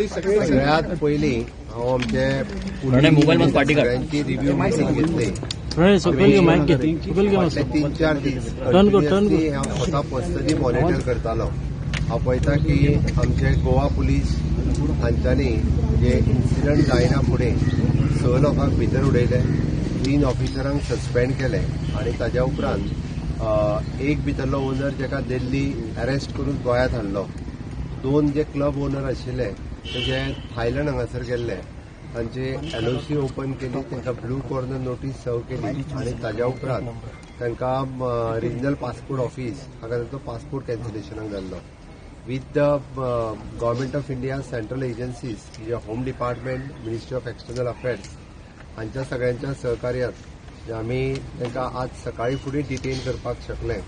सगळ्यात पयलीं हांव आमचे सगळ्यांची रिव्ह्यू मिटींग घेतली. फाटले 3-4 दीस हांव स्वता पर्सनली मॉनिटर करतालो. हांव पळयता की आमचे गोवा पुलीस हांच्यांनी जे इन्सिडंट जायना फुडें 6 लोकांक भितर उडयले, 3 ऑफिसरांक सस्पेंड केले आनी ताज्या उपरांत एक भितरलो ओनर जेका दिल्ली अरेस्ट करून गोंयांत हाडलो. 2 जे क्लब ओनर आशिल्ले ते जे थायलंड हांगासर गेल्ले तांचे LOC ओपन केली, तांकां ब्लू कॉर्नर नोटीस सर्व केली आनी ताज्या उपरांत तांकां रिजनल पासपोर्ट ऑफिस हाका तांचो पासपोर्ट कॅन्सलेशनाक घाल्लो. With the government of India central agencies म्हणजे home department, ministry of external affairs हांच्या सगळ्यांच्या सहकार्यात आमी तांकां आज सकाळी फुडें डिटेन करपाक शकले.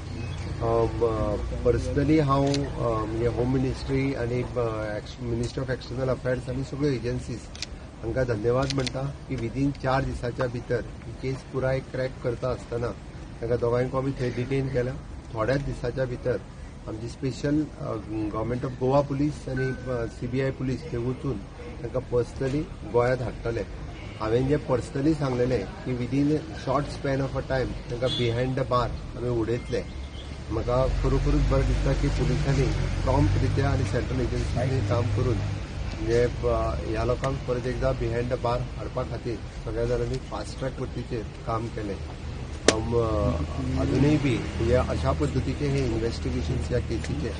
पर्सनली हांव म्हणजे होम मिनिस्ट्री आनी मिनिस्ट्री ऑफ एक्सटर्नल अफेर्स आनी सगळ्यो एजन्सीज हांकां धन्यवाद म्हणटा की विदीन 4 दिसाच्या भितर ही केस पुराय क्रॅक करता आसतना तांकां दोगांयक आमी थंय डिटेन केला. थोड्याच दिसाच्या भितर आमची special government of Goa police आनी CBI पुलीस थंय वचून तांकां पर्सनली गोंयांत हाडटले. हांवें जे पर्सनली सांगलेले की within short span of a time तांकां बिहायंड द बार आमी उडयतले. म्हाका खरोखरूच बरें दिसता की पुलिसांनी प्रॉम्प्ट रित्या आनी सेंट्रल एजन्सीनी काम करून म्हणजे ह्या लोकांक परत एकदा बिहायंड द बार हाडपा खातीर सगळ्या जाणांनी फास्ट ट्रॅक पद्दतीचेर काम केलें. अजूनय बी म्हणजे अशा पद्दतीचे हे इन्व्हेस्टिगेशन्स ह्या केसीचे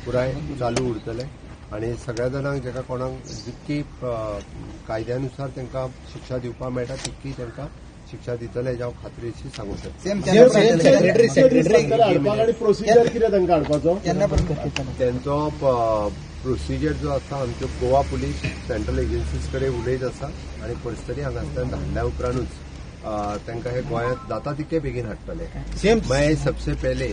पुराय चालू उरतले आनी सगळ्या जाणांक जेका कोणाक जितकी कायद्यानुसार तांकां शिक्षा दिवपाक मेळटा तितकी तांकां शिक्षा दितले हेची हांव खात्रीशी सांगूंक शकता. त्यांचो प्रोसिजर जो आसा आमच्यो गोवा पुलीस सेंट्रल एजन्सीज कडेन उलयत आसा आनी पर्सनली हांगासल्यान धाडल्या उपरांतूच तांकां हे गोंयांत जाता तितके बेगीन हाडटले. सबसे पहिले